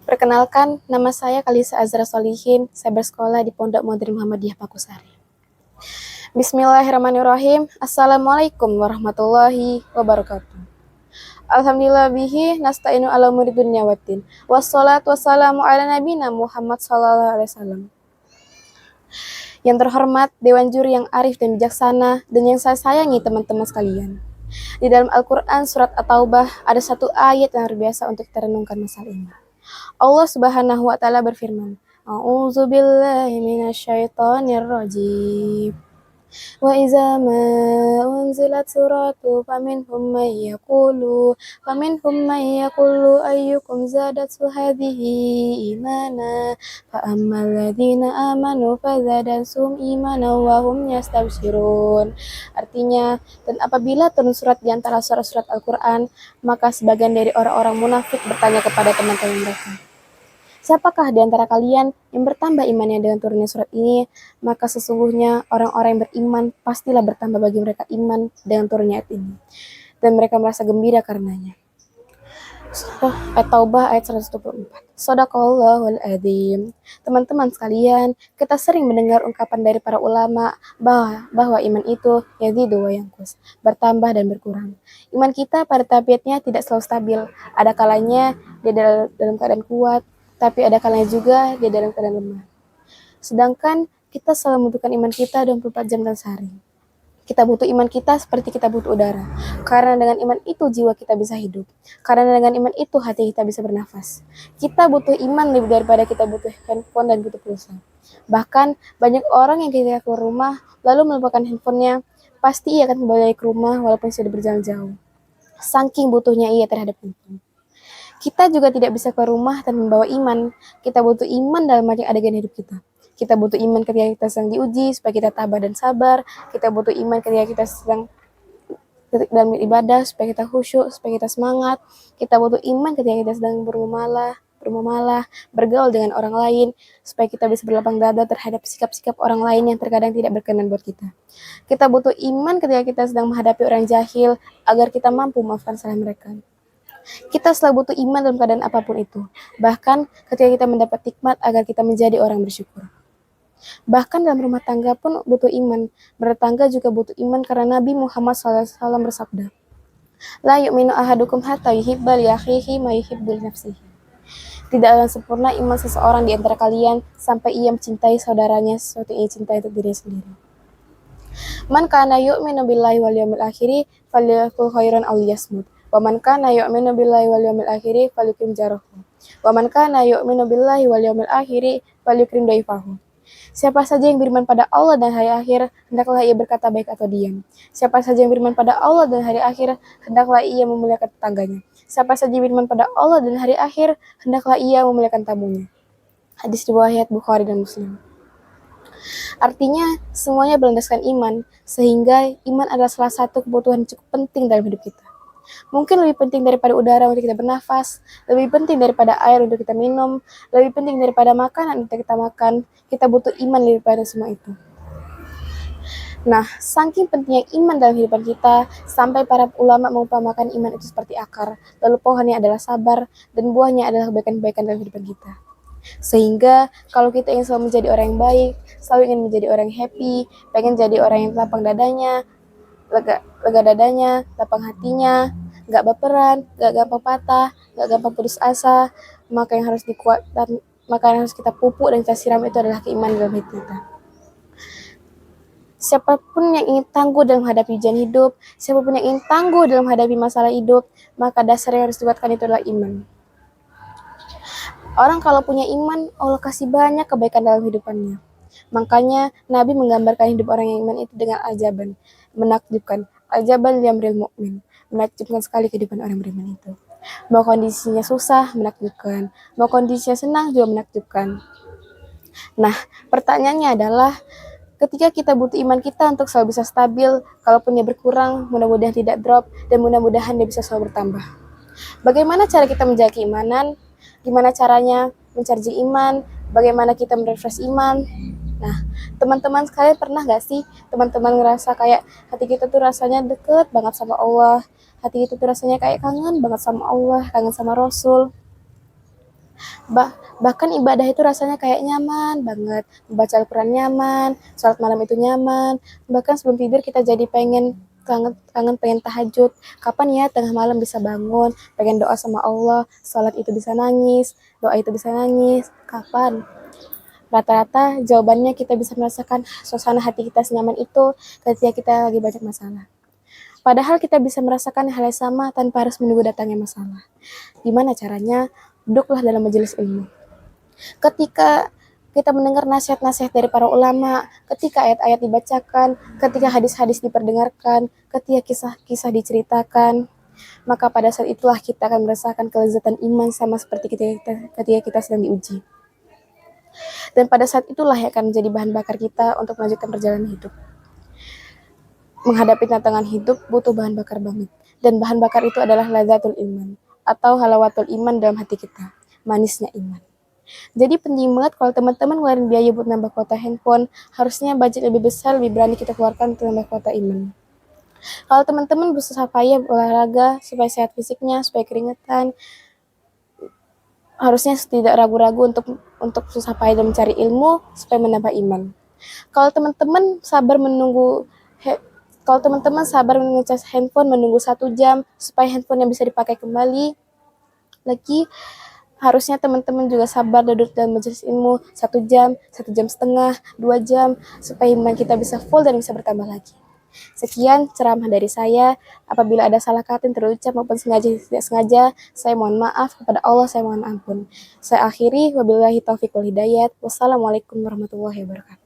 Perkenalkan, nama saya Kalisa Azra Solihin. Saya bersekolah di Pondok Modern Muhammadiyah Pakusari. Bismillahirrahmanirrahim. Assalamualaikum warahmatullahi wabarakatuh. Alhamdulillah bihi nasta'inu ala umuri dunya waddin. Wassalatu wassalamu ala nabiyina Muhammad sallallahu alaihi wasallam. Yang terhormat Dewan Juri yang arif dan bijaksana dan yang saya sayangi teman-teman sekalian. Di dalam Al-Quran surat At-Taubah ada satu ayat yang luar biasa untuk kita renungkan masalah ini. Allah Subhanahu wa taala berfirman, A'udzu billahi minasyaitonir rajim. Wa iza ma unzilat suratu faminhum may yaqulu ayyukum zadatu hadhihi imana fa ammal ladzina amanu fazadatsum imana wa hum yastabshirun. Artinya, dan apabila turun surat di antara surat-surat Al-Qur'an, maka sebagian dari orang-orang munafik bertanya kepada teman-teman mereka, siapakah di antara kalian yang bertambah imannya dengan turunnya surat ini? Maka sesungguhnya orang-orang yang beriman pastilah bertambah bagi mereka iman dengan turunnya ayat ini. Dan mereka merasa gembira karenanya. At-Taubah ayat 124. Shadaqallahul adzim. Teman-teman sekalian, kita sering mendengar ungkapan dari para ulama bahwa iman itu yazidu wa yanqus, bertambah dan berkurang. Iman kita pada tabiatnya tidak selalu stabil. Ada kalanya dia dalam keadaan kuat, tapi ada kalanya juga dia dalam keadaan lemah. Sedangkan kita selalu membutuhkan iman kita 24 jam dalam sehari. Kita butuh iman kita seperti kita butuh udara. Karena dengan iman itu jiwa kita bisa hidup. Karena dengan iman itu hati kita bisa bernafas. Kita butuh iman lebih daripada kita butuh handphone dan butuh pulsa. Bahkan banyak orang yang ketika keluar rumah lalu melupakan handphonenya, pasti ia akan kembali ke rumah walaupun sudah berjalan jauh. Saking butuhnya ia terhadap handphone. Kita juga tidak bisa keluar rumah dan membawa iman. Kita butuh iman dalam banyak adegan hidup kita. Kita butuh iman ketika kita sedang diuji, supaya kita tabah dan sabar. Kita butuh iman ketika kita sedang dalam ibadah, supaya kita khusyuk, supaya kita semangat. Kita butuh iman ketika kita sedang bermuamalah, bergaul dengan orang lain, supaya kita bisa berlapang dada terhadap sikap-sikap orang lain yang terkadang tidak berkenan buat kita. Kita butuh iman ketika kita sedang menghadapi orang jahil, agar kita mampu memaafkan salah mereka. Kita selalu butuh iman dalam keadaan apapun itu. Bahkan ketika kita mendapat nikmat agar kita menjadi orang bersyukur. Bahkan dalam rumah tangga pun butuh iman. Bertetangga juga butuh iman karena Nabi Muhammad SAW bersabda, La yu'minu ahadukum hatta yuhibba li akhihi ma yuhibbu li nafsihi. Tidak akan sempurna iman seseorang di antara kalian sampai ia mencintai saudaranya sesuatu yang ia cintai untuk diri sendiri. Man kana yu'minu billahi wal yawmil akhiri falyakul khairan aw liyasmut. Wa man kana yu'minu billahi wal yawmil akhiri falyukrim jarahu. Wa man kana yu'minu billahi wal yawmil akhiri falyukrim dhaifahu. Siapa saja yang beriman pada Allah dan hari akhir, hendaklah ia berkata baik atau diam. Siapa saja yang beriman pada Allah dan hari akhir, hendaklah ia memuliakan tetangganya. Siapa saja yang beriman pada Allah dan hari akhir, hendaklah ia memuliakan tamunya. Hadis riwayat Bukhari dan Muslim. Artinya, semuanya berlandaskan iman, sehingga iman adalah salah satu kebutuhan cukup penting dalam hidup kita. Mungkin lebih penting daripada udara untuk kita bernafas, lebih penting daripada air untuk kita minum, lebih penting daripada makanan untuk kita makan. Kita butuh iman daripada semua itu. Nah, saking pentingnya iman dalam kehidupan kita, sampai para ulama mengumpamakan iman itu seperti akar, lalu pohonnya adalah sabar, dan buahnya adalah kebaikan-kebaikan dalam kehidupan kita. Sehingga kalau kita ingin selalu menjadi orang yang baik, selalu ingin menjadi orang yang happy, pengen jadi orang yang lapang dadanya, lega dadanya, lapang hatinya, gak baperan, gak gampang patah, gak gampang putus asa, maka yang harus kita pupuk dan kita siram itu adalah keimanan dalam hidup kita. Siapapun yang ingin tangguh dalam menghadapi ujian hidup, siapapun yang ingin tangguh dalam menghadapi masalah hidup, maka dasar yang harus dikuatkan itu adalah iman. Orang kalau punya iman, Allah kasih banyak kebaikan dalam hidupannya. Makanya Nabi menggambarkan hidup orang yang iman itu dengan ajaban, menakjubkan. Ajaban liamril mu'min, menakjubkan sekali kehidupan orang beriman itu. Mau kondisinya susah, menakjubkan. Mau kondisinya senang, juga menakjubkan. Nah, pertanyaannya adalah, ketika kita butuh iman kita untuk selalu bisa stabil, kalaupun dia berkurang, mudah-mudahan tidak drop, dan mudah-mudahan dia bisa selalu bertambah. Bagaimana cara kita menjaga keimanan? Gimana caranya mencharging iman? Bagaimana kita merefresh iman? Nah, teman-teman sekalian pernah gak sih teman-teman ngerasa kayak hati kita tuh rasanya deket banget sama Allah, hati kita tuh rasanya kayak kangen banget sama Allah, kangen sama Rasul. Bahkan ibadah itu rasanya kayak nyaman banget, baca Al-Quran nyaman, sholat malam itu nyaman, bahkan sebelum tidur kita jadi kangen pengen tahajud, kapan ya tengah malam bisa bangun, pengen doa sama Allah, sholat itu bisa nangis, doa itu bisa nangis, kapan? Rata-rata jawabannya kita bisa merasakan suasana hati kita senyaman itu ketika kita lagi banyak masalah. Padahal kita bisa merasakan hal yang sama tanpa harus menunggu datangnya masalah. Gimana caranya? Duduklah dalam majelis ilmu. Ketika kita mendengar nasihat-nasihat dari para ulama, ketika ayat-ayat dibacakan, ketika hadis-hadis diperdengarkan, ketika kisah-kisah diceritakan, maka pada saat itulah kita akan merasakan kelezatan iman sama seperti ketika kita sedang diuji. Dan pada saat itulah yang akan menjadi bahan bakar kita untuk melanjutkan perjalanan hidup. Menghadapi tantangan hidup butuh bahan bakar banget. Dan bahan bakar itu adalah lazatul iman atau halawatul iman dalam hati kita, manisnya iman. Jadi penting banget kalau teman-teman ngeluarin biaya buat nambah kuota handphone, harusnya budget lebih besar, lebih berani kita keluarkan untuk nambah kuota iman. Kalau teman-teman berusaha payah olahraga supaya sehat fisiknya, supaya keringetan, harusnya tidak ragu-ragu untuk susah payah dan mencari ilmu supaya menambah iman. Kalau teman-teman sabar menunggu ngecas handphone menunggu 1 jam supaya handphone yang bisa dipakai kembali lagi, harusnya teman-teman juga sabar duduk dalam majelis ilmu 1 jam, 1 jam setengah, 2 jam, supaya iman kita bisa full dan bisa bertambah lagi. Sekian ceramah dari saya. Apabila ada salah kata yang terucap maupun sengaja tidak sengaja, saya mohon maaf. Kepada Allah saya mohon ampun. Saya akhiri, wabillahi taufiq wal hidayat. Wassalamualaikum warahmatullahi wabarakatuh.